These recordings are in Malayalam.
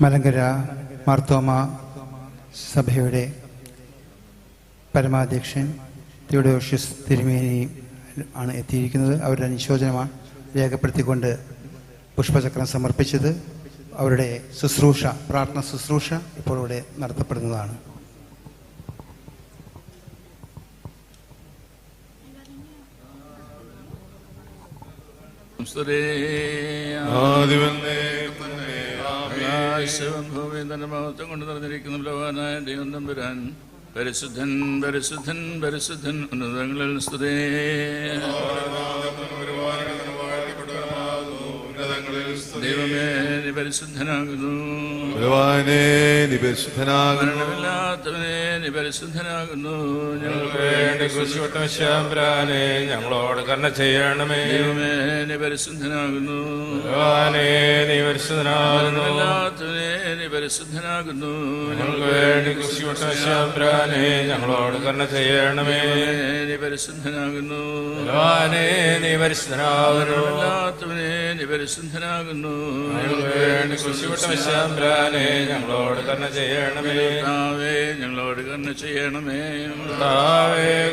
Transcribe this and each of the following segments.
മലങ്കര മാർത്തോമ സഭയുടെ പരമാധ്യക്ഷൻ തിയോഡോഷ്യസ് തിരുമേനി ആണ് എത്തിയിരിക്കുന്നത്. അവരുടെ അനുശോചനമാണ് രേഖപ്പെടുത്തിക്കൊണ്ട് പുഷ്പചക്രം സമർപ്പിച്ചത്. അവരുടെ ശുശ്രൂഷ, പ്രാർത്ഥന ശുശ്രൂഷ ഇപ്പോൾ ഇവിടെ നടത്തപ്പെടുന്നതാണ്. തന്റെ മഹത്വം കൊണ്ട് നിറഞ്ഞിരിക്കുന്ന ബലവാനായ ദൈവം തമ്പുരാൻ പരിശുദ്ധൻ പരിശുദ്ധൻ പരിശുദ്ധൻ ഉന്നതങ്ങളിൽ സ്തുതേ. ദൈവമേ നീ പരിശുദ്ധനാകുന്നു, മരണമില്ലാത്തവനെ നീ പരിശുദ്ധനാകുന്നു. ഞങ്ങൾക്ക് വേണ്ടി ക്രൂശിക്കപ്പെട്ടവനെ ഞങ്ങളോട് കരുണ ചെയ്യണമേ. ദൈവമേ നീ പരിശുദ്ധനാകുന്നു, നീ പരിശുദ്ധനാകുന്നു. മരണമില്ലാത്തവനെ നീ പരിശുദ്ധനാകുന്നു. ഞങ്ങൾക്ക് വേണ്ടി ക്രൂശിക്കപ്പെട്ടവനെ ഞങ്ങളോട് കരുണ ചെയ്യണമേ. നീ പരിശുദ്ധനാകുന്നു, നീ പരിശുദ്ധനാകുന്നു. മരണമില്ലാത്തവനെ നീ പരിശുദ്ധനാകുന്നു. ക്രൂശിക്കപ്പെട്ടവനെ ഞങ്ങളോട് കരുണ ചെയ്യണമേ. ഞങ്ങളോട് കരുണ ചെയ്യണമേ.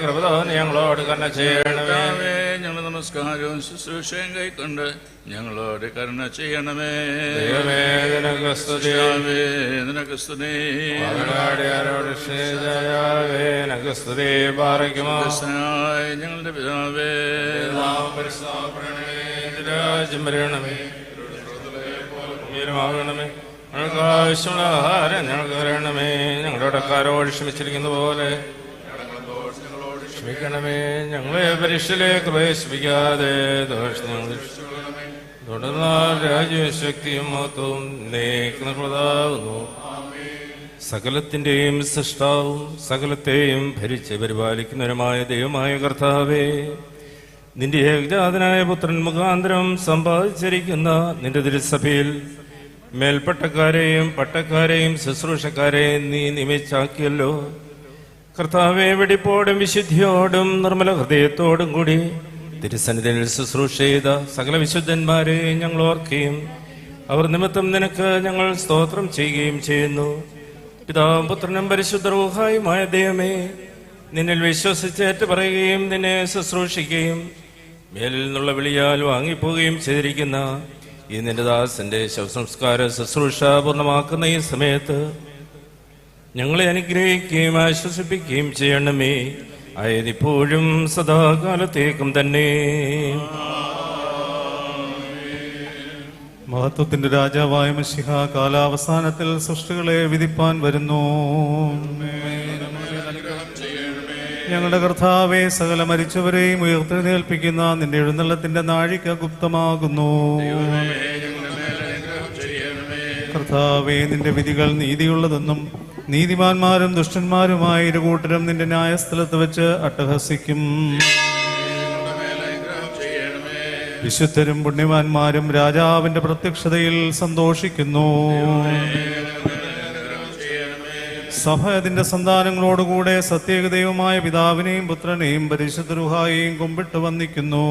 കൃപ തോന്നി ഞങ്ങളോട് കരുണ ചെയ്യണമേ. ഞങ്ങൾ നമസ്കാരവും ശുശ്രൂഷയും കൈക്കൊണ്ട് ഞങ്ങളോട് കരുണ ചെയ്യണമേ. ദൈവമേ നിനക്ക് സ്തുതി, നിനക്ക് സ്തുതി. നിനക്ക് സ്തുതി പാറയ്ക്കുമോ. ഞങ്ങളുടെ പിതാവേ, രാജ്യം വരണമേ, ണമേ. ഞങ്ങൾക്ക് ആവശ്യമുള്ള ആഹാരം ഞങ്ങൾക്ക് തരണമേ. ഞങ്ങളുടെ ഇടക്കാരോട് ക്ഷമിച്ചിരിക്കുന്ന പോലെ ക്ഷമിക്കണമേ. ഞങ്ങളെ പരീക്ഷയിലേക്ക് പ്രവേശിപ്പിക്കാതെ തുടർന്നാൽ രാജ്യവും ശക്തിയും മഹത്വവും നീക്കുന്നതാകുന്നു. സകലത്തിന്റെയും സൃഷ്ടാവും സകലത്തെയും ഭരിച്ച് പരിപാലിക്കുന്നവരുമായ ദൈവമായ കർത്താവേ, നിന്റെ ഏകജാതനായ പുത്രൻ മുഖാന്തരം സമ്പാദിച്ചിരിക്കുന്ന നിന്റെ തിരുസഭയിൽ മേൽപ്പട്ടക്കാരെയും പട്ടക്കാരെയും ശുശ്രൂഷക്കാരെയും നീ നിയമിച്ചാക്കിയല്ലോ. കർത്താവെ, വെടിപ്പോടും വിശുദ്ധിയോടും നിർമ്മല ഹൃദയത്തോടും കൂടി തിരുസന്നിധിയിൽ ശുശ്രൂഷ ചെയ്ത സകല വിശുദ്ധന്മാരെയും ഞങ്ങൾ ഓർക്കുകയും അവർ നിമിത്തം നിനക്ക് ഞങ്ങൾ സ്തോത്രം ചെയ്യുകയും ചെയ്യുന്നു. പിതാവും പുത്രനും പരിശുദ്ധ റൂഹായുമായ ദൈവമേ, നിന്നിൽ വിശ്വസിച്ചേറ്റ് പറയുകയും നിന്നെ ശുശ്രൂഷിക്കുകയും മേലിൽ നിന്നുള്ള വിളിയാൽ വാങ്ങിപ്പോവുകയും ചെയ്തിരിക്കുന്ന ഈ നിന്റെ ദാസന്റെ ശവസംസ്കാര ശുശ്രൂഷ പൂർണ്ണമാക്കുന്ന ഈ സമയത്ത് ഞങ്ങളെ അനുഗ്രഹിക്കുകയും ആശ്വസിപ്പിക്കുകയും ചെയ്യണമേ. ആയതിപ്പോഴും സദാകാലത്തേക്കും തന്നെ. മഹത്വത്തിന്റെ രാജാവായ മിശിഹ കാലാവസാനത്തിൽ സൃഷ്ടികളെ വിധിപ്പാൻ വരുന്നു. ഞങ്ങളുടെ കർത്താവേ, സകല മരിച്ചവരെയും ഉയർത്തെഴുന്നേൽപ്പിക്കുന്ന നിന്റെ എഴുന്നള്ളത്തിന്റെ നാഴിക ഗുപ്തമാകുന്നു. കർത്താവേ, നിന്റെ വിധികൾ നീതിയുള്ളതെന്നും നീതിമാന്മാരും ദുഷ്ടന്മാരുമായ ഇരുകൂട്ടരും നിന്റെ ന്യായസ്ഥലത്ത് വെച്ച് അട്ടഹസിക്കും. വിശുദ്ധരും പുണ്യവാന്മാരും രാജാവിന്റെ പ്രത്യക്ഷതയിൽ സന്തോഷിക്കുന്നു. സഭ അതിന്റെ സന്താനങ്ങളോടുകൂടെ സത്യേകദൈവമായ പിതാവിനെയും പുത്രനെയും പരിശുദ്ധ റൂഹായെയും കുമ്പിട്ട് വന്ദിക്കുന്നു.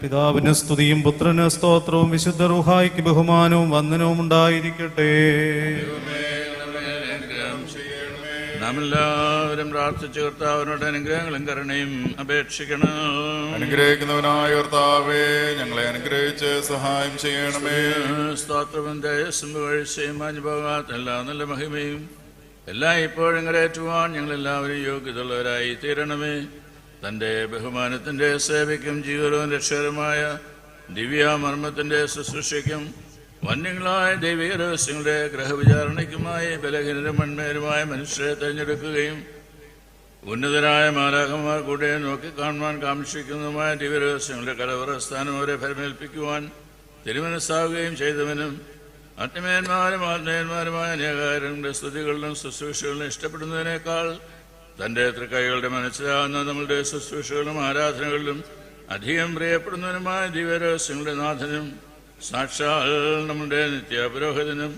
പിതാവിന് സ്തുതിയും പുത്രന് സ്തോത്രവും വിശുദ്ധ റൂഹായ്ക്ക് ബഹുമാനവും വന്ദനവും ഉണ്ടായിരിക്കട്ടെ. നാം എല്ലാവരും പ്രാർത്ഥിച്ച് കർത്താവിനോട് അനുഗ്രഹങ്ങളും കരുണയും അപേക്ഷിക്കണം. അനുഗ്രഹിക്കുന്നവനായ കർത്താവേ, ഞങ്ങളെ അനുഗ്രഹിച്ച് സഹായം ചെയ്യണമേ. സ്തോത്രവും ദയസ്സും വീഴ്ചയും മാഞ്ഞുപോകാത്ത എല്ലാ നല്ല മഹിമയും എല്ലാം ഇപ്പോഴും കരയേറ്റുവാൻ ഞങ്ങളെല്ലാവരും യോഗ്യതയുള്ളവരായി തീരണമേ. തന്റെ ബഹുമാനത്തിന്റെ സേവയ്ക്കും ജീവനവും രക്ഷകരമായ ദിവ്യമർമ്മത്തിന്റെ ശുശ്രൂഷയ്ക്കും വന്യങ്ങളായ ദൈവിക രഹസ്യങ്ങളുടെ ഗ്രഹവിചാരണയ്ക്കുമായി ബലഹീനരും മൺമേരുമായ മനുഷ്യരെ തിരഞ്ഞെടുക്കുകയും ഉന്നതരായ മാലാഖമാർ കൂടെ നോക്കിക്കാണുവാൻ കാക്ഷിക്കുന്നതുമായ ദിവ്യരഹസ്യങ്ങളുടെ കലവറസ്ഥാനം അവരെ ഫലമേൽപ്പിക്കുവാൻ തിരുമനസ്സാവുകയും ചെയ്തവനും ആത്മീയന്മാരും ആത്മീയന്മാരുമായ അനേകാര്യങ്ങളുടെ സ്തുതികളിലും ശുശ്രൂഷകളിലും ഇഷ്ടപ്പെടുന്നതിനേക്കാൾ തന്റെ തൃക്കൈകളുടെ മനസ്സിലാകുന്ന നമ്മളുടെ ശുശ്രൂഷകളിലും ആരാധനകളിലും അധികം പ്രിയപ്പെടുന്നവനുമായ ദിവ്യരഹസ്യങ്ങളുടെ നാഥനും സാക്ഷാൽ നമ്മുടെ നിത്യപുരോഹിതനും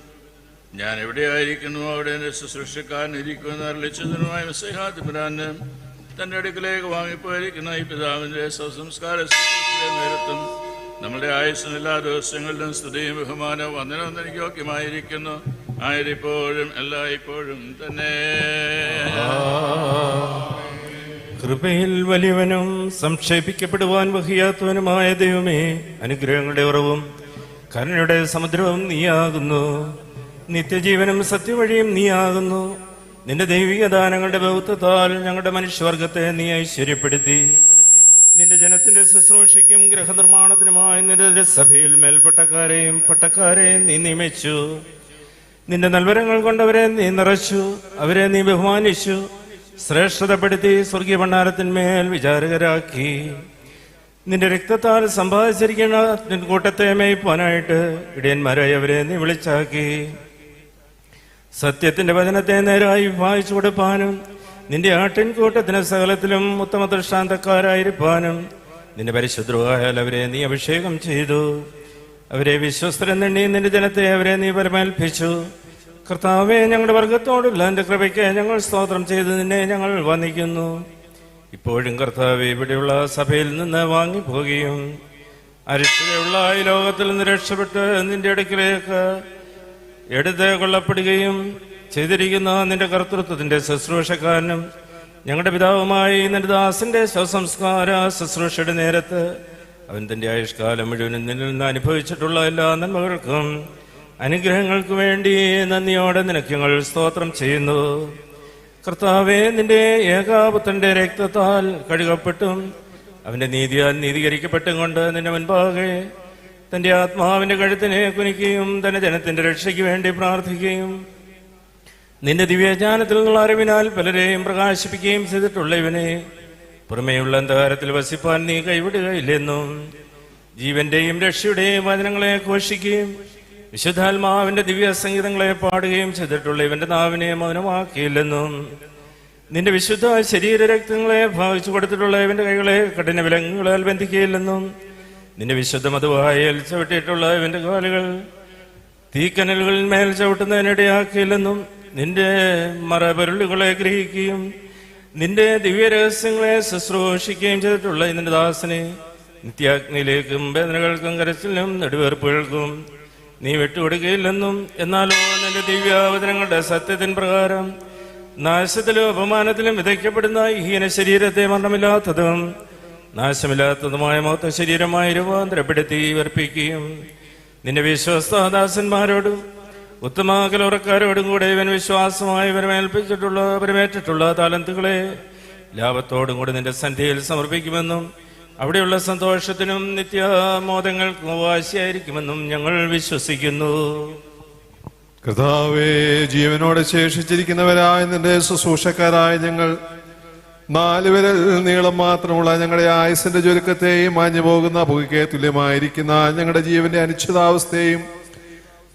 ഞാൻ എവിടെയായിരിക്കുന്നു അവിടെ എൻ്റെ ശുശ്രൂഷക്കാരൻ ഇരിക്കുമെന്ന് അരുളിച്ചതിനുമായ മിശിഹാ തമ്പുരാന് തന്റെ അടുക്കിലേക്ക് വാങ്ങിപ്പോയിരിക്കുന്ന ഈ പിതാവിന്റെ സ്വസംസ്കാര ശുശ്രൂഷയുടെ നേരത്തും നമ്മുടെ ആയുസ്സിന് എല്ലാ ദിവസങ്ങളിലും സ്തുതിയും ബഹുമാനവും വന്ദനവും എനിക്ക് യോഗ്യമായിരിക്കുന്നു. ആയിരിപ്പോഴും എല്ലായ്പ്പോഴും തന്നെ. കൃപയിൽ വലിയവനും സംക്ഷേപിക്കപ്പെടുവാൻ വഹിയാത്തവനുമായ ദൈവമേ, അനുഗ്രഹങ്ങളുടെ ഉറവും കരുണയുടെ സമുദ്രവും നീയാകുന്നു. നിത്യജീവനും സത്യവഴിയും നീയാകുന്നു. നിന്റെ ദൈവിക ദാനങ്ങളുടെ ബഹുത്വത്താൽ ഞങ്ങളുടെ മനുഷ്യവർഗത്തെ നീ ഐശ്വര്യപ്പെടുത്തി. നിന്റെ ജനത്തിന്റെ ശുശ്രൂഷയ്ക്കും ഗൃഹനിർമ്മാണത്തിനുമായി നിന്റെ സഭയിൽ മേൽപ്പട്ടക്കാരെയും പട്ടക്കാരെയും നീ നിയമിച്ചു. നിന്റെ നൽവരങ്ങൾ കൊണ്ടവരെ നീ നിറച്ചു, അവരെ നീ ബഹുമാനിച്ചു, ശ്രേഷ്ഠതപ്പെടുത്തി സ്വർഗീയ ഭണ്ഡാരത്തിന്മേൽ വിചാരകരാക്കി. നിന്റെ രക്തത്താൽ സമ്പാദിച്ചിരിക്കുന്ന നിന്റെ കൂട്ടത്തെ മേയ്പ്പാനായിട്ട് ഇടയന്മാരായി അവരെ നീ വിളിച്ചാക്കി. സത്യത്തിന്റെ വചനത്തെ നേരായി വായിച്ചു കൊടുപ്പാനും നിന്റെ ആട്ടിൻകൂട്ടത്തിന് സകലത്തിലും ഉത്തമ ദൃഷ്ടാന്തക്കാരായിരിക്കാനും നിന്റെ പരിശുദ്ധരായാൽ അവരെ നീ അഭിഷേകം ചെയ്തു. അവരെ വിശ്വസ്തരെന്നെണ്ണി നിന്റെ ജനത്തെ അവരെ നീ പരമേൽപ്പിച്ചു. കർത്താവേ, ഞങ്ങളുടെ വർഗത്തോടുള്ള എന്റെ കൃപയ്ക്ക് ഞങ്ങൾ സ്തോത്രം ചെയ്ത് നിന്നെ ഞങ്ങൾ വന്ദിക്കുന്നു. ഇപ്പോഴും കർത്താവേ, ഇവിടെയുള്ള സഭയിൽ നിന്ന് വാങ്ങിപ്പോകുകയും അരിഷ്ടതയുള്ള ഈ ലോകത്തിൽ നിന്ന് രക്ഷപ്പെട്ട് നിന്റെ അടുക്കിലേക്ക് എടുത്ത് കൊള്ളപ്പെടുകയും ചെയ്തിരിക്കുന്ന നിന്റെ കർത്തൃത്വത്തിന്റെ ശുശ്രൂഷക്കാരനും ഞങ്ങളുടെ പിതാവുമായി നിന്റെ ദാസന്റെ ശവസംസ്കാര ശുശ്രൂഷയുടെ നേരത്ത് അവൻ തന്റെ ആയുഷ്കാലം മുഴുവനും നിന്നിൽ നിന്ന് അനുഭവിച്ചിട്ടുള്ള എല്ലാ നന്മകൾക്കും അനുഗ്രഹങ്ങൾക്ക് വേണ്ടി നന്ദിയോടെ നിനക്ക് ഞങ്ങൾ സ്തോത്രം ചെയ്യുന്നു. കർത്താവേ, നിന്റെ ഏകാപുത്രന്റെ രക്തത്താൽ കഴുകപ്പെട്ടും അവന്റെ നീതിയാൽ നീതീകരിക്കപ്പെട്ടും കൊണ്ട് നിന്റെ മുൻപാകെ തന്റെ ആത്മാവിന്റെ കഴുത്തിനെ കുനിക്കുകയും തന്റെ ജനത്തിന്റെ രക്ഷയ്ക്ക് വേണ്ടി പ്രാർത്ഥിക്കുകയും നിന്റെ ദിവ്യജ്ഞാനത്തിൽ നിന്നുള്ള അറിവിനാൽ പലരെയും പ്രകാശിപ്പിക്കുകയും ചെയ്തിട്ടുള്ള ഇവനെ പുറമേയുള്ള അന്ധകാരത്തിൽ വസിപ്പാൻ നീ കൈവിടുകയില്ലെന്നും ജീവന്റെയും രക്ഷയുടെയും വചനങ്ങളെ ഘോഷിക്കുകയും വിശുദ്ധാത്മാവിന്റെ ദിവ്യ സംഗീതങ്ങളെ പാടുകയും ചെയ്തിട്ടുള്ള ഇവന്റെ നാവിനെ മൗനമാക്കിയില്ലെന്നും നിന്റെ വിശുദ്ധ ശരീരരക്തങ്ങളെ ഭാവിച്ചു കൊടുത്തിട്ടുള്ള ഇവന്റെ കൈകളെ കഠിന വിലങ്ങുകളാൽ ബന്ധിക്കുകയില്ലെന്നും നിന്റെ വിശുദ്ധ മധുവായിൽ ചവിട്ടിയിട്ടുള്ള ഇവന്റെ കാലുകൾ തീക്കനലുകളിൽ മേൽ ചവിട്ടുന്നതിനിടയാക്കിയില്ലെന്നും നിന്റെ മറപരുളുകളെ ഗ്രഹിക്കുകയും നിന്റെ ദിവ്യരഹസ്യങ്ങളെ ശുശ്രൂഷിക്കുകയും ചെയ്തിട്ടുള്ള നിന്റെ ദാസനെ നിത്യാഗ്നിയിലേക്കും വേദനകൾക്കും കരച്ചിലും നെടുവേർപ്പുകൾക്കും നീ വിട്ടുകൊടുക്കുകയില്ലെന്നും എന്നാലോ നിന്റെ ദിവ്യാവചനങ്ങളുടെ സത്യത്തിൻ പ്രകാരം നാശത്തിലും അപമാനത്തിലും വിതയ്ക്കപ്പെടുന്ന ഹീന ശരീരത്തെ മരണമില്ലാത്തതും നാശമില്ലാത്തതുമായ മൊത്ത ശരീരമായി രൂപാന്തരപ്പെടുത്തി വർപ്പിക്കുകയും നിന്റെ വിശ്വസ്തദാസന്മാരോടും ഉത്തമാകലോറക്കാരോടും കൂടെ ഇവൻ വിശ്വാസമായി പരമേറ്റിട്ടുള്ള താലന്തുകളെ ലാഭത്തോടും കൂടി നിന്റെ സന്ധിയിൽ സമർപ്പിക്കുമെന്നും അവിടെയുള്ള സന്തോഷത്തിനും നിത്യമോദങ്ങൾക്കും വാശിയായിരിക്കുമെന്നും ഞങ്ങൾ വിശ്വസിക്കുന്നു. കർത്താവേ, ജീവനോടെ ശേഷിച്ചിരിക്കുന്നവരായ നിന്റെ ശുശ്രൂഷക്കാരായ ഞങ്ങൾ 4 വിരൽ നീളം മാത്രമുള്ള ഞങ്ങളുടെ ആയുസിന്റെ ചുരുക്കത്തെയും മാഞ്ഞു പോകുന്ന പുകയ്ക്ക് തുല്യമായിരിക്കുന്ന ഞങ്ങളുടെ ജീവന്റെ അനിശ്ചിതാവസ്ഥയും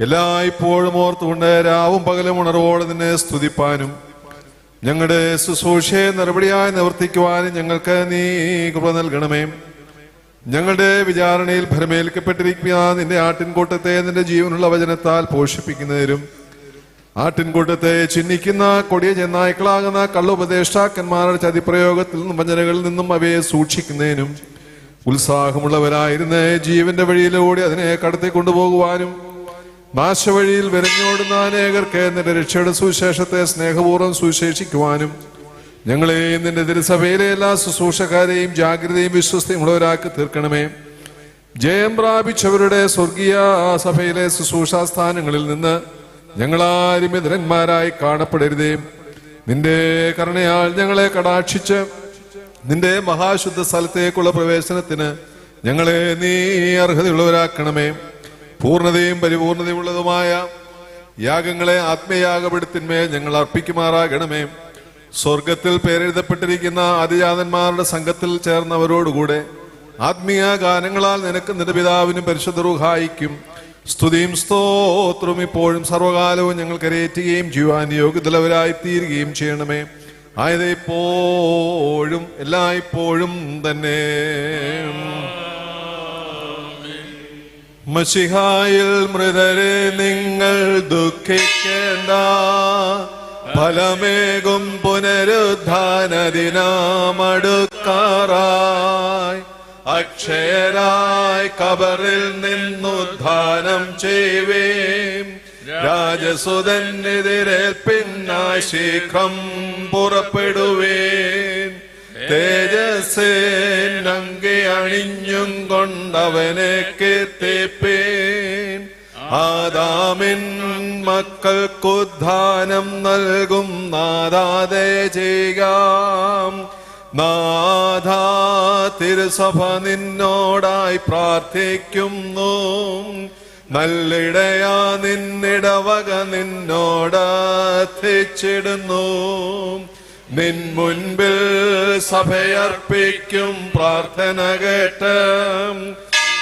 എല്ലായ്പ്പോഴും ഓർത്തുകൊണ്ട് രാവും പകലും ഉണർവോടെ നിന്നെ സ്തുതിപ്പാനും ഞങ്ങളുടെ ശുശ്രൂഷയെ നടപടിയായി നിവർത്തിക്കുവാനും ഞങ്ങൾക്ക് നീ കൃപ നൽകണമേ. ഞങ്ങളുടെ വിചാരണയിൽ ഭരമേൽക്കപ്പെട്ടിരിക്കുന്ന നിന്റെ ആട്ടിൻകൂട്ടത്തെ നിന്റെ ജീവനുള്ള വചനത്താൽ പോഷിപ്പിക്കുന്നതിനും ആട്ടിൻകൂട്ടത്തെ ചിഹ്നിക്കുന്ന കൊടിയ ചെന്നായ്ക്കളാകുന്ന കള്ളുപദേഷ്ടാക്കന്മാരുടെ ചതിപ്രയോഗത്തിൽ നിന്നും വഞ്ചനകളിൽ നിന്നും അവയെ സൂക്ഷിക്കുന്നതിനും ഉത്സാഹമുള്ളവരായിരുന്ന ജീവന്റെ വഴിയിലൂടെ അതിനെ കടത്തി കൊണ്ടുപോകുവാനും നാശവഴിയിൽ വിരഞ്ഞോടുന്ന അനേകർക്ക് നിന്റെ രക്ഷയുടെ സുവിശേഷത്തെ സ്നേഹപൂർവ്വം സുവിശേഷിക്കുവാനും ഞങ്ങളെ നിന്റെ തിരുസഭയിലെ എല്ലാ ശുശ്രൂഷക്കാരെയും ജാഗ്രതയും വിശ്വസ്തയും ഉള്ളവരാക്കി തീർക്കണമേ. ജയം പ്രാപിച്ചവരുടെ സ്വർഗീയ സഭയിലെ ശുശ്രൂഷാ സ്ഥാനങ്ങളിൽ നിന്ന് ഞങ്ങളാരും എതിരന്മാരായി കാണപ്പെടരുതേ. നിന്റെ കരുണയാൽ ഞങ്ങളെ കടാക്ഷിച്ച് നിന്റെ മഹാശുദ്ധ സ്ഥലത്തേക്കുള്ള പ്രവേശനത്തിന് ഞങ്ങളെ നീ അർഹതയുള്ളവരാക്കണമേ. പൂർണ്ണതയും പരിപൂർണതയും ഉള്ളതുമായ യാഗങ്ങളെ ആത്മീയാഗപീഠത്തിന്മേൽ ഞങ്ങൾ അർപ്പിക്കുമാറാകണമേ. സ്വർഗത്തിൽ പേരെഴുതപ്പെട്ടിരിക്കുന്ന ആദിജാതന്മാരുടെ സംഘത്തിൽ ചേർന്നവരോടുകൂടെ ആത്മീയ ഗാനങ്ങളാൽ നിനക്ക് നിന്റെ പിതാവിനും പരിശുദ്ധ റൂഹായിക്കും സ്തുതിയും സ്തോത്രവും ഇപ്പോഴും സർവകാലവും ഞങ്ങൾ കരയേറ്റുകയും ചെയ്യുവാൻ യോഗ്യതയുള്ളവരായി തീരുകയും ചെയ്യണമേ. ആയത് ഇപ്പോഴും എല്ലായ്പ്പോഴും തന്നെ. മശിഹായിൽ മൃതരെ നിങ്ങൾ ദുഃഖിക്കേണ്ട, ഫലമേകും പുനരുദ്ധാന ദിനമടുക്കാറായി. അക്ഷയരായി കബറിൽ നിന്നുദ്ധാനം ചെയ്യുവേം. രാജസുതനെതിരേൽപ്പിനായി ശീഘ്രം പുറപ്പെടുവേൻ. തേജസ്സേനങ്കി അണിഞ്ഞും കൊണ്ടവനെ കീർത്തിപ്പേൻ. ആദാമിൻ മക്കൾക്കുദ്ധാനം നൽകും നാദാദേ ചെയ്യാം. നാഥാ തിരുസഭ നിന്നോടായി പ്രാർത്ഥിക്കുന്നു. നല്ലിടയാ നിന്നിടവക നിന്നോടർത്ഥിച്ചിടുന്നു. നിൻ മുൻപിൽ സഭയർപ്പിക്കും പ്രാർത്ഥന കേട്ട്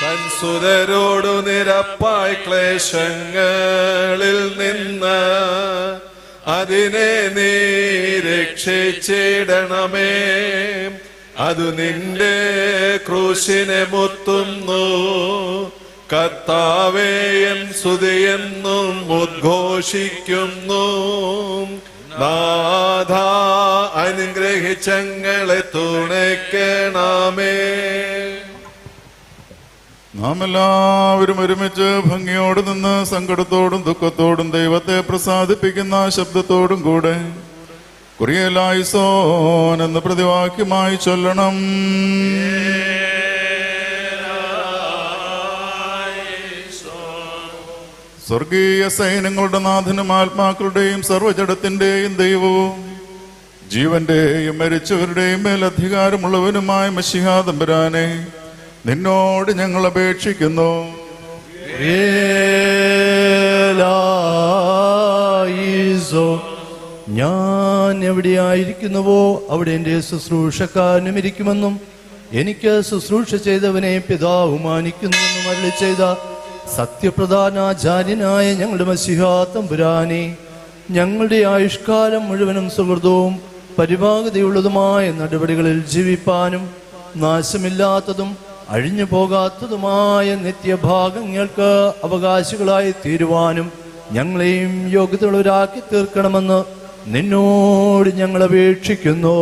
തൻ സുതരോടു നിരപ്പായി ക്ലേശങ്ങളിൽ നിന്ന് അതിനെ നീ രക്ഷിച്ചിടണമേ. അതു നിന്റെ ക്രൂശിനെ മുത്തുന്നു. കർത്താവേ എൻ സ്തുതിയെന്നും ഉദ്ഘോഷിക്കുന്നു. നാഥാ അനുഗ്രഹിച്ചങ്ങളെ തുണയ്ക്കണമേ. നാം എല്ലാവരും ഒരുമിച്ച് ഭംഗിയോട് നിന്ന് സങ്കടത്തോടും ദുഃഖത്തോടും ദൈവത്തെ പ്രസാദിപ്പിക്കുന്ന ശബ്ദത്തോടും കൂടെ കുറിയലായിസോൻ എന്ന പ്രതിവാക്യമായി ചൊല്ലണം. സ്വർഗീയ സൈന്യങ്ങളുടെ നാഥനും ആത്മാക്കളുടെയും സർവ്വജടത്തിന്റെയും ദൈവവും ജീവന്റെയും മരിച്ചവരുടെയും മേൽ അധികാരമുള്ളവനുമായ മശിഹാ തമ്പുരാനെ, നിന്നോട് ഞങ്ങൾ അപേക്ഷിക്കുന്നു. ഞാൻ എവിടെയായിരിക്കുന്നുവോ അവിടെ എന്റെ ശുശ്രൂഷക്കാരനും ഇരിക്കുമെന്നും എനിക്ക് ശുശ്രൂഷ ചെയ്തവനെ പിതാവ് മാനിക്കുന്നുവെന്നും അരുളി ചെയ്ത സത്യപ്രധാനാചാര്യനായ ഞങ്ങളുടെ മശിഹാ തമ്പുരാനെ, ഞങ്ങളുടെ ആയുഷ്കാലം മുഴുവനും സുഹൃതവും പരിപാകതയുള്ളതുമായ നടപടികളിൽ ജീവിപ്പാനും നാശമില്ലാത്തതും അഴിഞ്ഞു പോകാത്തതുമായ നിത്യഭാഗങ്ങൾക്ക് അവകാശികളായി തീരുവാനും ഞങ്ങളെയും യോഗ്യതയുള്ളവരാക്കി തീർക്കണമെന്ന് നിന്നോട് ഞങ്ങൾ അപേക്ഷിക്കുന്നു.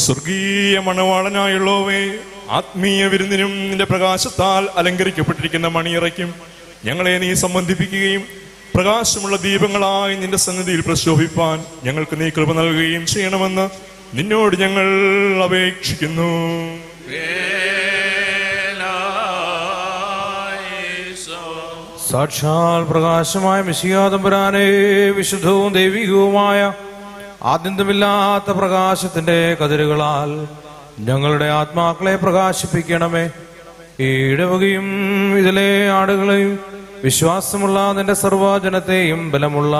സ്വർഗീയ മണവാളനായുള്ളവേ, ആത്മീയ വിരുന്നിനും നിന്റെ പ്രകാശത്താൽ അലങ്കരിക്കപ്പെട്ടിരിക്കുന്ന മണിയറയ്ക്കും ഞങ്ങളെ നീ സംബന്ധിപ്പിക്കുകയും പ്രകാശമുള്ള ദീപങ്ങളായി നിന്റെ സന്നിധിയിൽ പ്രശോഭിപ്പാൻ ഞങ്ങൾക്ക് നീ കൃപ നൽകുകയും ചെയ്യണമെന്ന് നിന്നോട് ഞങ്ങൾ അപേക്ഷിക്കുന്നു. സാക്ഷാൽ പ്രകാശമായ മിശിഹാ തമ്പുരാനെ, വിശുദ്ധവും ദൈവികവുമായ ആദ്യന്തമില്ലാത്ത പ്രകാശത്തിന്റെ കതിരുകളാൽ ഞങ്ങളുടെ ആത്മാക്കളെ പ്രകാശിപ്പിക്കണമേ. ഈ ഇടവകയും ഇതിലെ ആടുകളെയും വിശ്വാസമുള്ള നിന്റെ സർവ്വജനത്തെയും ബലമുള്ള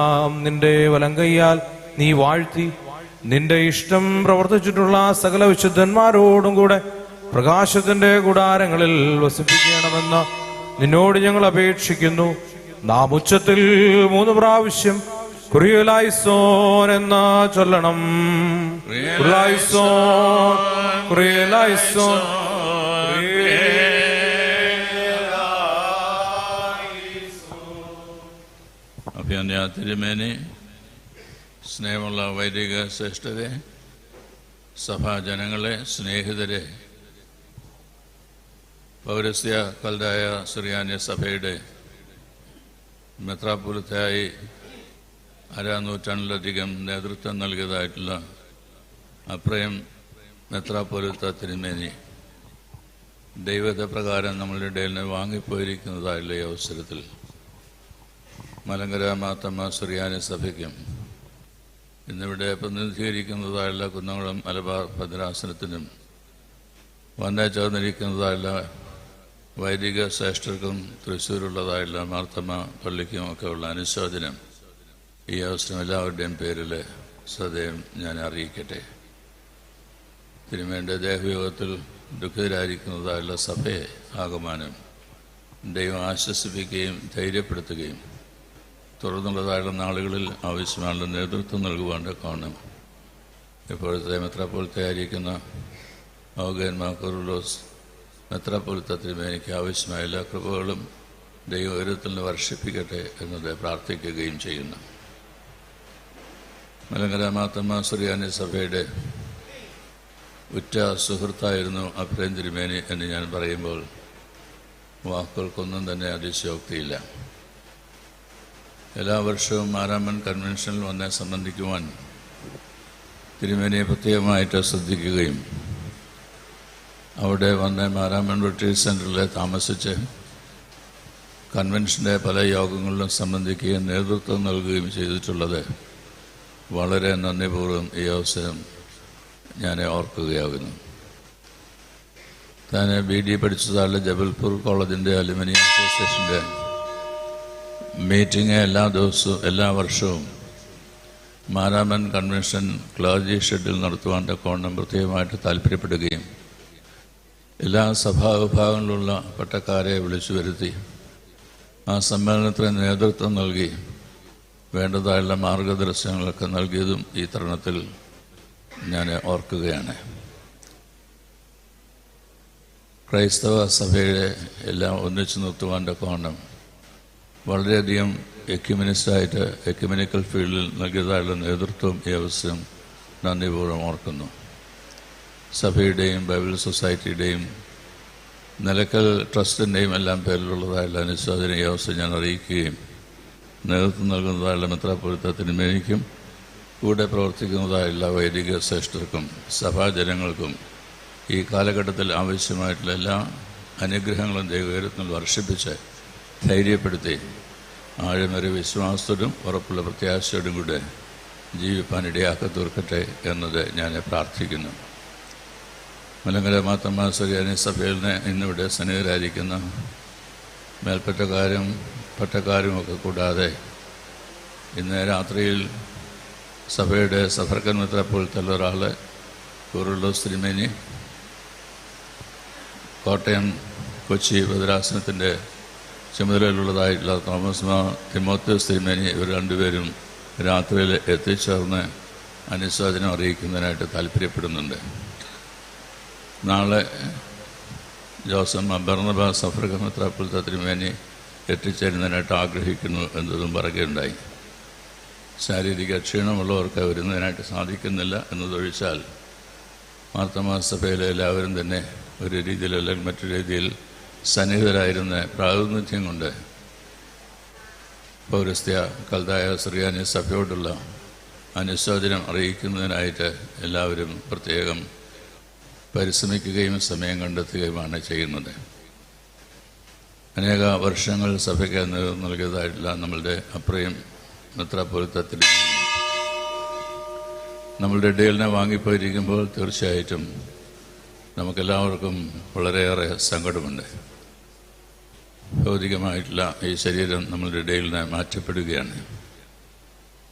നിന്റെ വലങ്കയ്യാൽ നീ വാഴ്ത്തി നിന്റെ ഇഷ്ടം പ്രവർത്തിച്ചിട്ടുള്ള സകല വിശുദ്ധന്മാരോടും കൂടെ പ്രകാശത്തിന്റെ കൂടാരങ്ങളിൽ വസിപ്പിക്കണമെന്ന് നിന്നോട് ഞങ്ങൾ അപേക്ഷിക്കുന്നു. നാം ഉച്ചത്തിൽ 3 പ്രാവശ്യം കുറിയലായിസോൻ എന്ന ചൊല്ലണം. കുറിയലായിസോൻ, കുറിയലായിസോൻ. അഭിനന്ദ തിരുമേനി, സ്നേഹമുള്ള വൈദിക ശ്രേഷ്ഠരെ, സഭാജനങ്ങളെ, സ്നേഹിതരെ, പൗരസ്ത്യ കൽദായ സുറിയാനി സഭയുടെ മെത്രാപ്പൊലീത്തയായി 1/2 നൂറ്റാണ്ടിലധികം നേതൃത്വം നൽകിയതായിട്ടുള്ള അപ്രയം മെത്രാപ്പൊലീത്ത തിരുമേനി, ദൈവത പ്രകാരം നമ്മളുടെ ഇടയിൽ നിന്ന് വാങ്ങിപ്പോയിരിക്കുന്നതായുള്ള ഈ അവസരത്തിൽ മലങ്കര മാത്തമ്മ സുറിയാനി സഭയ്ക്കും ഇന്നിവിടെ പ്രതിനിധീകരിക്കുന്നതായുള്ള കുന്നംകുളം മലബാർ ഭദ്രാസനത്തിനും വന്നു ചേർന്നിരിക്കുന്നതായുള്ള വൈദിക ശ്രേഷ്ഠർക്കും തൃശ്ശൂരുള്ളതായുള്ള മാർത്തമ്മ പള്ളിക്കും ഒക്കെ ഉള്ള അനുശോചനം ഈ അവസരം എല്ലാവരുടെയും പേരിൽ സദയം ഞാൻ അറിയിക്കട്ടെ. തിരുമേൻ്റെ ദേഹവിയോഗത്തിൽ ദുഃഖിതരായിരിക്കുന്നതായുള്ള സഭയെ ആകമാനം ദൈവം ആശ്വസിപ്പിക്കുകയും ധൈര്യപ്പെടുത്തുകയും തുടർന്നുള്ളതായുള്ള നാളുകളിൽ ആവശ്യമായ നേതൃത്വം നൽകുവാൻ കാണും. ഇപ്പോഴത്തെ മെത്രാപ്പൊലീത്തയായിരിക്കുന്ന ഔഗേൻ മാക്കുറുലോസ് മെത്രാപ്പൊലീത്ത തിരുമേനിക്ക് ആവശ്യമായ എല്ലാ കൃപകളും ദൈവ ഉയരത്തിൽ നിന്ന് വർഷിപ്പിക്കട്ടെ എന്നത് പ്രാർത്ഥിക്കുകയും ചെയ്യുന്നു. മലങ്കര മാത്തമ്മ സുറിയാനി സഭയുടെ ഉറ്റ സുഹൃത്തായിരുന്നു അപ്രേം തിരുമേനി എന്ന് ഞാൻ പറയുമ്പോൾ വാക്കുകൾക്കൊന്നും തന്നെ അതിശയോക്തിയില്ല. എല്ലാ വർഷവും മാരാമൻ കൺവെൻഷനിൽ വന്ന് സംബന്ധിക്കുവാൻ തിരുമേനിയെ പ്രത്യേകമായിട്ട് ശ്രദ്ധിക്കുകയും അവിടെ വന്ന് മാരാമൻ റിട്രീറ്റ് സെൻറ്ററിൽ താമസിച്ച് കൺവെൻഷൻ്റെ പല യോഗങ്ങളിലും സംബന്ധിക്കുകയും നേതൃത്വം നൽകുകയും ചെയ്തിട്ടുള്ളത് വളരെ നന്ദിപൂർവ്വം ഈ അവസരം ഞാൻ ഓർക്കുകയാകുന്നു. താൻ BD പഠിച്ചതായുള്ള ജബൽപൂർ കോളേജിൻ്റെ അലുമിനി അസോസിയേഷൻ്റെ മീറ്റിംഗ് എല്ലാ വർഷവും മാരാമൻ കൺവെൻഷൻ ക്ലർജി ഷെഡിൽ നടത്തുവാൻ കോണം പ്രത്യേകമായിട്ട് താല്പര്യപ്പെടുകയും എല്ലാ സഭാവിഭാഗങ്ങളിലുള്ള പട്ടക്കാരെ വിളിച്ചു വരുത്തി ആ സമ്മേളനത്തിന് നേതൃത്വം നൽകി വേണ്ടതായുള്ള മാർഗദർശനങ്ങളൊക്കെ നൽകിയതും ഈ തരുണത്തിൽ ഞാൻ ഓർക്കുകയാണ്. ക്രൈസ്തവ സഭയുടെ എല്ലാം ഒന്നിച്ചു നിർത്തുവാൻ കോണം വളരെയധികം എക്യുമെനിക്കൽ ഫീൽഡിൽ നൽകിയതായുള്ള നേതൃത്വം ഈ അവസരം നന്ദിപൂർവ്വം ഓർക്കുന്നു. സഭയുടെയും ബൈബിൾ സൊസൈറ്റിയുടെയും നിലക്കൽ ട്രസ്റ്റിൻ്റെയും എല്ലാം പേരിലുള്ളതായുള്ള അനുശോചന ഈ അവസരം ഞാൻ അറിയിക്കുകയും നേതൃത്വം നൽകുന്നതായുള്ള മെത്രാപ്പൊലീത്ത തിരുമേനിക്കും കൂടെ പ്രവർത്തിക്കുന്നതായുള്ള വൈദിക ശ്രേഷ്ഠർക്കും സഭാജനങ്ങൾക്കും ഈ കാലഘട്ടത്തിൽ ആവശ്യമായിട്ടുള്ള എല്ലാ അനുഗ്രഹങ്ങളും ദൈവകരത്തിൽ വർഷിപ്പിച്ച് ധൈര്യപ്പെടുത്തി ആഴമേറിയ വിശ്വാസത്തോടും ഉറപ്പുള്ള പ്രത്യാശയോടും കൂടെ ജീവിപ്പാൻ ഇടയാക്കി തീർക്കട്ടെ എന്നത് ഞാൻ പ്രാർത്ഥിക്കുന്നു. മലങ്കര മാത്തമ്മ സുറിയാനി സഭയിൽ ഇന്നിവിടെ സന്നിഹിതരായിരിക്കുന്ന മേൽപ്പറ്റക്കാരും പട്ടക്കാരുമൊക്കെ കൂടാതെ ഇന്ന് രാത്രിയിൽ സഭയുടെ സഫർക്കൻ മെത്രാപ്പൊലീത്ത ഒരാൾ കൂറുള്ളൂസ് തിരുമേനി, കോട്ടയം കൊച്ചി ഭദ്രാസനത്തിൻ്റെ ചുമതലയിലുള്ളതായിട്ടുള്ള തോമസ് മാർ തിമോത്തിയോസ് തിരുമേനി, ഇവർ രണ്ടുപേരും രാത്രിയിൽ എത്തിച്ചേർന്ന് അനുശോചനം അറിയിക്കുന്നതിനായിട്ട് താല്പര്യപ്പെടുന്നുണ്ട്. നാളെ ജോസഫ് ബർണബാസ് സഫർക്കൻ മെത്രാപ്പൊലീത്ത തിരുമേനി എത്തിച്ചേരുന്നതിനായിട്ട് ആഗ്രഹിക്കുന്നു എന്നതും പറയുകയുണ്ടായി. ശാരീരിക ക്ഷീണമുള്ളവർക്ക് വരുന്നതിനായിട്ട് സാധിക്കുന്നില്ല എന്നതൊഴിച്ചാൽ മാർത്തമാ സഭയിലെ എല്ലാവരും തന്നെ ഒരു രീതിയിൽ അല്ലെങ്കിൽ മറ്റൊരു രീതിയിൽ സന്നിഹിതരായിരുന്ന പ്രാതിനിധ്യം കൊണ്ട് പൗരസ്ത്യ കൽതായ സുറിയാനി സഭയോടുള്ള അനുശോചനം അറിയിക്കുന്നതിനായിട്ട് എല്ലാവരും പ്രത്യേകം പരിശ്രമിക്കുകയും സമയം കണ്ടെത്തുകയുമാണ് ചെയ്യുന്നത്. അനേക വർഷങ്ങൾ സഭയ്ക്ക് നേതൃത്വം നൽകിയതായിട്ടുള്ള നമ്മളുടെ അപ്രയം മെത്രാപ്പൊലീത്ത തിരുമേനി നമ്മളുടെ ഇടയിലിനെ വാങ്ങിപ്പോയിരിക്കുമ്പോൾ തീർച്ചയായിട്ടും നമുക്കെല്ലാവർക്കും വളരെയേറെ സങ്കടമുണ്ട്. ഭൗതികമായിട്ടുള്ള ഈ ശരീരം നമ്മളുടെ ഇടയിൽ നിന്ന് മാറ്റപ്പെടുകയാണ്.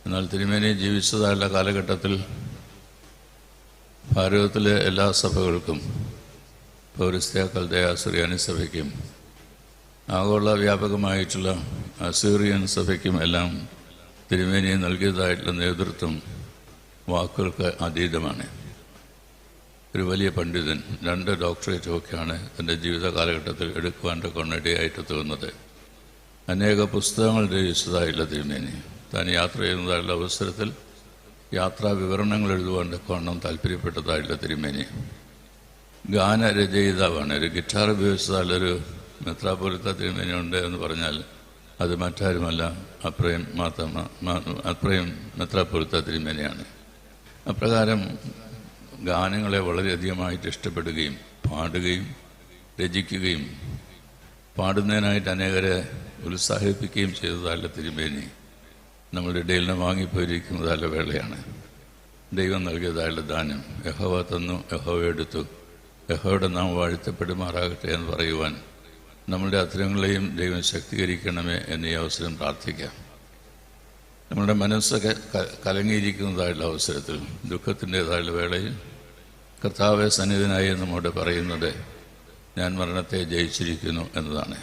എന്നാൽ തിരുമേനി ജീവിച്ചതായുള്ള കാലഘട്ടത്തിൽ ഭാരതത്തിലെ എല്ലാ സഭകൾക്കും പൗരസ്ത്യ കൽദയ സുറിയാനി സഭയ്ക്കും ആഗോള വ്യാപകമായിട്ടുള്ള അസീറിയൻ സഭയ്ക്കും എല്ലാം തിരുമേനി നൽകിയതായിട്ടുള്ള നേതൃത്വം വാക്കുകൾക്ക് അതീതമാണ്. ഒരു വലിയ പണ്ഡിതൻ, 2 ഡോക്ടറേറ്റുമൊക്കെയാണ് തൻ്റെ ജീവിത കാലഘട്ടത്തിൽ എടുക്കുവാൻ കൊണ്ടിടയായിട്ട് തോന്നുന്നത്. അനേക പുസ്തകങ്ങൾ രചിച്ചതായുള്ള തിരുമേനി താൻ യാത്ര ചെയ്യുന്നതായുള്ള അവസരത്തിൽ യാത്രാ വിവരണങ്ങൾ എഴുതുവാൻ കോണം താല്പര്യപ്പെട്ടതായുള്ള തിരുമേനി ഗാനരചയിതാവാണ്. ഒരു ഗിറ്റാർ ഉപയോഗിച്ചതായുള്ളൊരു മെത്രാപ്പൊലീത്ത തിരുമേനി ഉണ്ട് എന്ന് പറഞ്ഞാൽ അത് മറ്റാരുമല്ല, അപ്രയം മെത്രാപ്പൊലീത്ത തിരുമേനിയാണ്. അപ്രകാരം ഗാനങ്ങളെ വളരെയധികമായിട്ട് ഇഷ്ടപ്പെടുകയും പാടുകയും രചിക്കുകയും പാടുന്നതിനായിട്ട് അനേകരെ ഉത്സാഹിപ്പിക്കുകയും ചെയ്തതായുള്ള തിരുമേനി നമ്മളുടെ ഇടയിൽ നിന്ന് വാങ്ങിപ്പോയിരിക്കുന്നതായുള്ള വേളയാണ്. ദൈവം നൽകിയതായുള്ള ദാനം യഹോവ തന്നു, യഹോവ എടുത്തു, യഹോവയുടെ നാം വാഴ്ത്തപ്പെടുമാറാകട്ടെ എന്ന് പറയുവാൻ നമ്മളുടെ അത്തരങ്ങളെയും ദൈവം ശക്തീകരിക്കണമേ എന്നീ അവസരം പ്രാർത്ഥിക്കാം. നമ്മുടെ മനസ്സൊക്കെ കലങ്ങിയിരിക്കുന്നതായുള്ള അവസരത്തിൽ ദുഃഖത്തിൻ്റെതായുള്ള വേളയിൽ കർത്താവെ സന്നിധിനായി നമ്മോട് പറയുന്നത് ഞാൻ മരണത്തെ ജയിച്ചിരിക്കുന്നു എന്നതാണ്.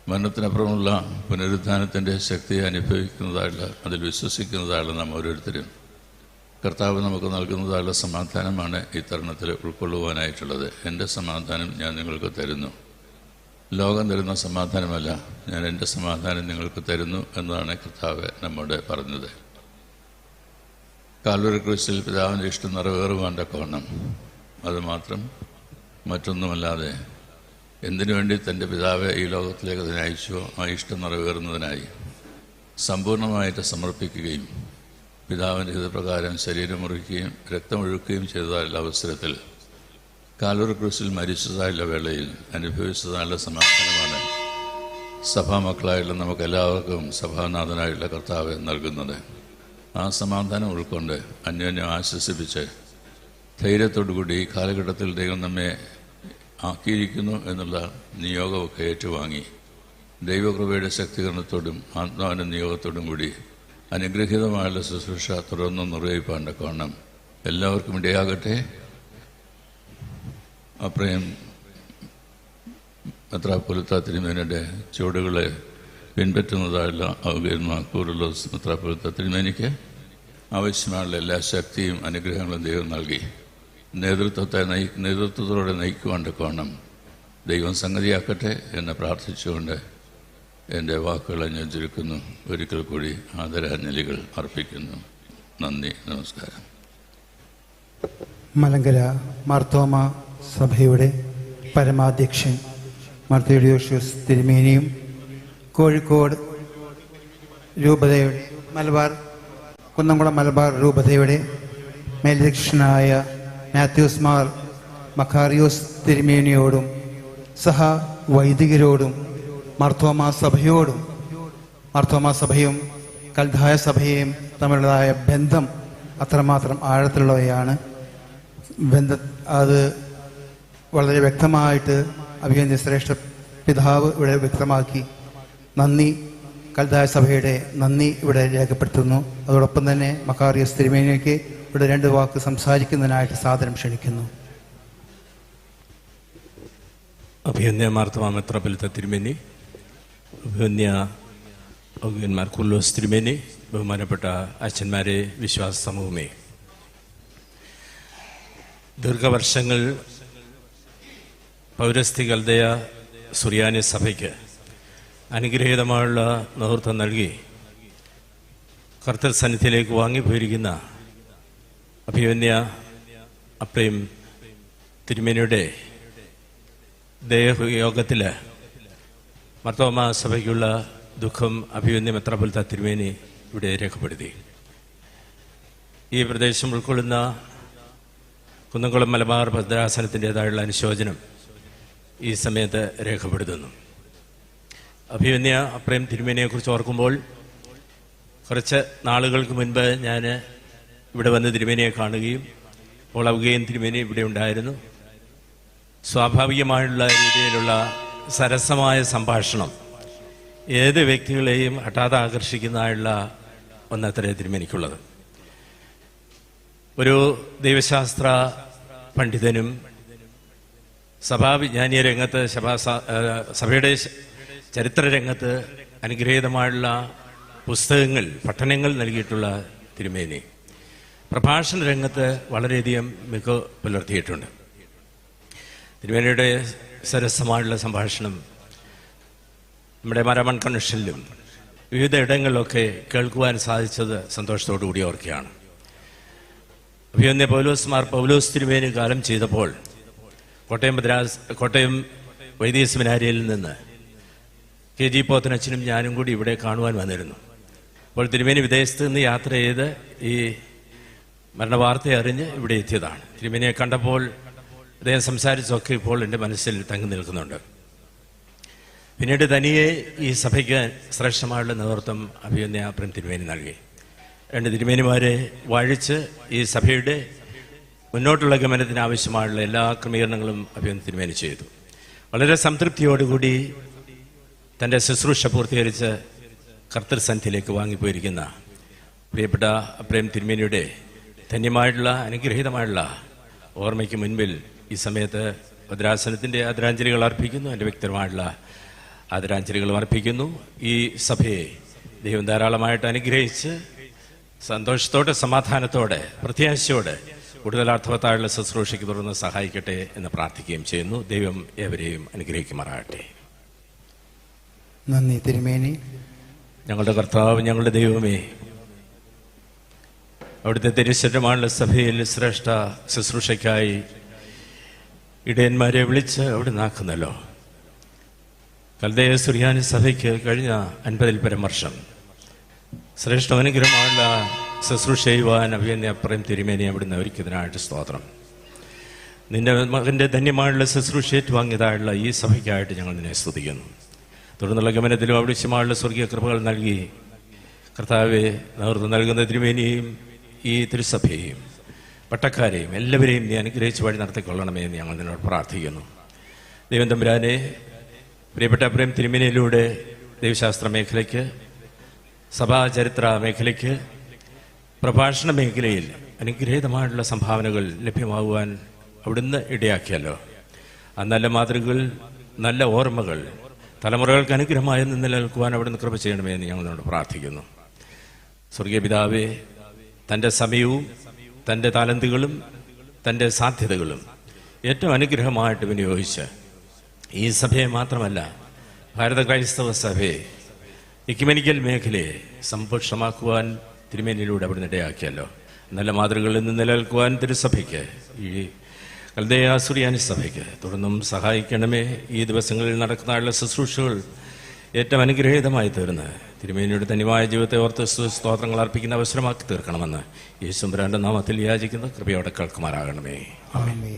മരണത്തിനപ്പുറമുള്ള പുനരുദ്ധാനത്തിൻ്റെ ശക്തിയെ അനുഭവിക്കുന്നതായുള്ള അതിൽ വിശ്വസിക്കുന്നതായുള്ള നാം ഓരോരുത്തരും കർത്താവ് നമുക്ക് നൽകുന്നതായുള്ള സമാധാനമാണ് ഈ തരുണത്തിൽ ഉൾക്കൊള്ളുവാനായിട്ടുള്ളത്. എൻ്റെ സമാധാനം ഞാൻ നിങ്ങൾക്ക് തരുന്നു, ലോകം തരുന്ന സമാധാനമല്ല, ഞാൻ എൻ്റെ സമാധാനം നിങ്ങൾക്ക് തരുന്നു എന്നതാണ് കർത്താവ് നമ്മോട് പറഞ്ഞത്. കാൽവരി ക്രൂശിൽ പിതാവിൻ്റെ ഇഷ്ടം നിറവേറുവാൻ തക്കവണ്ണം അതുമാത്രം മറ്റൊന്നുമല്ലാതെ എന്തിനു വേണ്ടി തൻ്റെ പിതാവെ ഈ ലോകത്തിലേക്ക് അതിനെ അയച്ചോ ആ ഇഷ്ടം നിറവേറുന്നതിനായി സമ്പൂർണ്ണമായിട്ട് സമർപ്പിക്കുകയും പിതാവിൻ്റെ ഹിതപ്രകാരം ശരീരം മുറിക്കുകയും രക്തമൊഴുക്കുകയും ചെയ്തതായുള്ള അവസരത്തിൽ കാൽവരി ക്രൂശിൽ മരിച്ചതായുള്ള വേളയിൽ അനുഭവിച്ചതായുള്ള സമാധാനമാണ് സഭാമക്കളായുള്ള നമുക്കെല്ലാവർക്കും സഭാനാഥനായുള്ള കർത്താവ് നൽകുന്നത്. ആ സമാധാനം ഉൾക്കൊണ്ട് അന്യോന്യം ആശ്വസിപ്പിച്ച് ധൈര്യത്തോടുകൂടി ഈ കാലഘട്ടത്തിൽ ദൈവം നമ്മെ ആക്കിയിരിക്കുന്നു എന്നുള്ള നിയോഗമൊക്കെ ഏറ്റുവാങ്ങി ദൈവകൃപയുടെ ശക്തീകരണത്തോടും ആത്മാവിൻ്റെ നിയോഗത്തോടും കൂടി അനുഗ്രഹീതമായുള്ള ശുശ്രൂഷ തുടർന്നും നിർവഹിപ്പാൻ തക്കവണ്ണം എല്ലാവർക്കും ഇടയാകട്ടെ. അപ്രയം മെത്രാപ്പൊലീത്ത തിരുമേനിയുടെ ചുവടുകളെ പിൻപറ്റുന്നതായുള്ള ഔകന്മാർ കൂറുലോസ് മെത്രാപ്പൊലീത്ത തിരുമേനിക്ക് ആവശ്യമായുള്ള എല്ലാ ശക്തിയും അനുഗ്രഹങ്ങളും ദൈവം നൽകി നേതൃത്വത്തോടെ നയിക്കുവാൻ തക്കവണ്ണം ദൈവം സംഗതിയാക്കട്ടെ എന്ന് പ്രാർത്ഥിച്ചുകൊണ്ട് എൻ്റെ വാക്കുകളെ ഞാൻ ചുരുക്കുന്നു. ഒരിക്കൽ കൂടി ആദരാഞ്ജലികൾ അർപ്പിക്കുന്നു. നന്ദി, നമസ്കാരം. മലങ്കര മാർത്തോമ സഭയുടെ പരമാധ്യക്ഷൻ മാർ തിയോഡോഷ്യസ് തിരുമേനിയും കോഴിക്കോട് രൂപതയുടെ കുന്നംകുളം മലബാർ രൂപതയുടെ മേലധ്യക്ഷനായ മാത്യൂസ് മാർ മക്കാറിയോസ് തിരുമേനിയോടും സഹ വൈദികരോടും മാർത്തോമാ സഭയും കൽദായ സഭയും തമ്മിലുള്ളതായ ബന്ധം അത്രമാത്രം ആഴത്തിലുള്ളവയാണ്. അത് വളരെ വ്യക്തമായിട്ട് അഭിനന്ദ ശ്രേഷ്ഠ പിതാവ് ഇവിടെ വ്യക്തമാക്കി. നന്ദി, കൽദായ സഭയുടെ നന്ദി ഇവിടെ രേഖപ്പെടുത്തുന്നു. അതോടൊപ്പം തന്നെ മക്കാറിയോസ് തിരുമേനിക്ക് ഇവിടെ 2 വാക്ക് സംസാരിക്കുന്നതിനായിട്ട് സാദരം ക്ഷണിക്കുന്നു. അഭിനന്ദ മാർത്തോമാ മെത്രാപ്പൊലീത്ത തിരുമേനി, അഭിനന്ദന്മാർ കുർലോസ് തിരുമേനി, ബഹുമാനപ്പെട്ട അച്ഛന്മാരെ, വിശ്വാസ സമൂഹമേ, ദീർഘവർഷങ്ങൾ പൗരസ്ത്യ കൽദയ സുറിയാനി സഭയ്ക്ക് അനുഗ്രഹീതമായുള്ള നേതൃത്വം നൽകി കർത്തൃ സന്നിധിയിലേക്ക് വാങ്ങിപ്പോയിരിക്കുന്ന അഭിമന്യ അപ്രേം തിരുമേനിയുടെ ദേഹയോഗത്തിൽ മാർത്തോമാ സഭയ്ക്കുള്ള ദുഃഖം അഭിമന്യ മെത്രാപ്പൊലീത്ത തിരുമേനി ഇവിടെ രേഖപ്പെടുത്തി. ഈ പ്രദേശം ഉൾക്കൊള്ളുന്ന കുന്നംകുളം മലബാർ ഭദ്രാസനത്തിൻ്റെതായുള്ള അനുശോചനം ഈ സമയത്ത് രേഖപ്പെടുത്തുന്നു. അഭിമന്യ അപ്രേം തിരുമേനിയെക്കുറിച്ച് ഓർക്കുമ്പോൾ കുറച്ച് നാളുകൾക്ക് മുൻപ് ഞാൻ ഇവിടെ വന്ന് തിരുമേനിയെ കാണുകയും അപ്പോൾ ഔഗേൻ തിരുമേനി ഇവിടെ ഉണ്ടായിരുന്നു. സ്വാഭാവികമായുള്ള രീതിയിലുള്ള സരസമായ സംഭാഷണം ഏത് വ്യക്തികളെയും ഹഠാത് ആകർഷിക്കുന്നതായുള്ള ഒന്നത്രേ തിരുമേനിക്കുള്ളത്. ഒരു ദൈവശാസ്ത്ര പണ്ഡിതനും സഭാവിജ്ഞാനീയ രംഗത്ത് സഭയുടെ ചരിത്ര രംഗത്ത് അനുഗ്രഹീതമായുള്ള പുസ്തകങ്ങൾ പഠനങ്ങൾ നൽകിയിട്ടുള്ള തിരുമേനി പ്രഭാഷണ രംഗത്ത് വളരെയധികം മികവ് പുലർത്തിയിട്ടുണ്ട്. തിരുമേനിയുടെ സരസമായുള്ള സംഭാഷണം നമ്മുടെ മരമൺ കൺവെൻഷനിലും വിവിധ ഇടങ്ങളിലൊക്കെ കേൾക്കുവാൻ സാധിച്ചത് സന്തോഷത്തോടു കൂടി ഓർക്കുകയാണ്. അഭിമന്യ പൗലോസ് തിരുമേനി കാലം ചെയ്തപ്പോൾ കോട്ടയം വൈദിക സെമിനാരിയിൽ നിന്ന് KG പോത്തനച്ഛനും ഞാനും കൂടി ഇവിടെ കാണുവാൻ വന്നിരുന്നു. അപ്പോൾ തിരുമേനി വിദേശത്ത് നിന്ന് യാത്ര ചെയ്ത് ഈ മരണവാർത്ത അറിഞ്ഞ് ഇവിടെ എത്തിയതാണ്. തിരുമേനിയെ കണ്ടപ്പോൾ അദ്ദേഹം സംസാരിച്ചൊക്കെ ഇപ്പോൾ എൻ്റെ മനസ്സിൽ തങ്ങി നിൽക്കുന്നുണ്ട്. പിന്നീട് തനിയെ ഈ സഭയ്ക്ക് ശ്രേഷ്ഠമായുള്ള നേതൃത്വം അഭിമന്യ അപ്രേം തിരുമേനി നൽകി. 2 തിരുമേനിമാരെ വാഴിച്ച് ഈ സഭയുടെ മുന്നോട്ടുള്ള ഗമനത്തിന് ആവശ്യമായുള്ള എല്ലാ ക്രമീകരണങ്ങളും അഭിമന്യ തിരുമേനി ചെയ്തു. വളരെ സംതൃപ്തിയോടുകൂടി തൻ്റെ ശുശ്രൂഷ പൂർത്തീകരിച്ച് കർത്തൃസന്നിധിയിലേക്ക് വാങ്ങിപ്പോയിരിക്കുന്ന പ്രിയപ്പെട്ട അപ്രേം തിരുമേനിയുടെ ധന്യമായിട്ടുള്ള അനുഗ്രഹീതമായുള്ള ഓർമ്മയ്ക്ക് മുൻപിൽ ഈ സമയത്ത് ഭദ്രാസനത്തിൻ്റെ ആദരാഞ്ജലികൾ അർപ്പിക്കുന്നു. എൻ്റെ വ്യക്തിപരമായിട്ടുള്ള ആദരാഞ്ജലികൾ അർപ്പിക്കുന്നു. ഈ സഭയെ ദൈവം ധാരാളമായിട്ട് അനുഗ്രഹിച്ച് സന്തോഷത്തോടെ, സമാധാനത്തോടെ, പ്രത്യാശയോടെ കൂടുതൽ അർത്ഥവത്തായുള്ള ശുശ്രൂഷയ്ക്ക് തുടർന്ന് സഹായിക്കട്ടെ എന്ന് പ്രാർത്ഥിക്കുകയും ചെയ്യുന്നു. ദൈവം ഏവരെയും അനുഗ്രഹിക്കുമാറാകട്ടെ. നന്ദി തിരുമേനി. ഞങ്ങളുടെ കർത്താവ്, ഞങ്ങളുടെ ദൈവമേ, അവിടുത്തെ തിരുശരീരമായുള്ള സഭയിൽ ശ്രേഷ്ഠ ശുശ്രൂഷയ്ക്കായി ഇടയന്മാരെ വിളിച്ച് അവിടെ നാക്കുന്നല്ലോ. കൽദയ സുറിയാനി സഭയ്ക്ക് കഴിഞ്ഞ 50-ൽ പരം വർഷം ശ്രേഷ്ഠ അനുഗ്രഹമുള്ള ശുശ്രൂഷ ചെയ്യുവാൻ അഭിയന്യ അപ്രയം തിരുമേനി അവിടുന്ന് ഒരുക്കിയതിനായിട്ട് സ്തോത്രം. നിന്റെ മകൻ്റെ ധന്യമായുള്ള ശുശ്രൂഷ ഏറ്റുവാങ്ങിയതായുള്ള ഈ സഭയ്ക്കായിട്ട് ഞങ്ങൾ നിന്നെ സ്തുതിക്കുന്നു. തുടർന്നുള്ള ഗമനത്തിലും ആവശ്യമായുള്ള സ്വർഗീയ കൃപകൾ നൽകി കർത്താവെ നേതൃത്വം നൽകുന്ന തിരുമേനിയെയും ഈ തിരുസഭയെയും പട്ടക്കാരെയും എല്ലാവരെയും നീ അനുഗ്രഹിച്ച് വഴി നടത്തിക്കൊള്ളണമേ എന്ന് ഞങ്ങൾ നിന്നോട് പ്രാർത്ഥിക്കുന്നു. ദൈവം തമ്പുരാനെ, പ്രിയപ്പെട്ട അപ്രയം തിരുമേനിയിലൂടെ ദൈവശാസ്ത്ര മേഖലയ്ക്ക്, സഭാചരിത്ര മേഖലയ്ക്ക്, പ്രഭാഷണ മേഖലയിൽ അനുഗ്രഹീതമായിട്ടുള്ള സംഭാവനകൾ ലഭ്യമാകുവാൻ അവിടുന്ന് ഇടയാക്കിയല്ലോ. ആ നല്ല മാതൃകകൾ, നല്ല ഓർമ്മകൾ തലമുറകൾക്ക് അനുഗ്രഹമായി നിലനിൽക്കുവാൻ അവിടുന്ന് കൃപ ചെയ്യണമേ എന്ന് ഞങ്ങളോട് പ്രാർത്ഥിക്കുന്നു. സ്വർഗീയ പിതാവേ, തൻ്റെ സമയവും തൻ്റെ താലന്തുകളും തൻ്റെ സാധ്യതകളും ഏറ്റവും അനുഗ്രഹമായിട്ട് വിനിയോഗിച്ച് ഈ സഭയെ മാത്രമല്ല ഭാരത ക്രൈസ്തവ സഭയെ ഇക്യുമെനിക്കൽ മേഖലയെ സമ്പുഷ്ടമാക്കുവാൻ തിരുമേനിയിലൂടെ അവിടുന്ന് ഇടയാക്കിയല്ലോ. നല്ല മാതൃകകളിൽ നിന്ന് നിലനിൽക്കുവാൻ തിരുസഭയ്ക്ക്, ഈ കൽദയ സുറിയാനി സഭയ്ക്ക് തുടർന്നും സഹായിക്കണമേ. ഈ ദിവസങ്ങളിൽ നടക്കുന്ന ശുശ്രൂഷകൾ ഏറ്റവും അനുഗ്രഹീതമായി തീർന്ന് തിരുമേനിയുടെ ധന്യമായ ജീവിതത്തെ ഓർത്ത് സ്തോത്രങ്ങൾ അർപ്പിക്കുന്ന അവസരമാക്കി തീർക്കണമെന്ന് യേശുമ്പുരാന്റെ നാമത്തിൽ യാചിക്കുന്ന കൃപയോടെ കേൾക്കുമാറാകണമേ. ആമേൻ.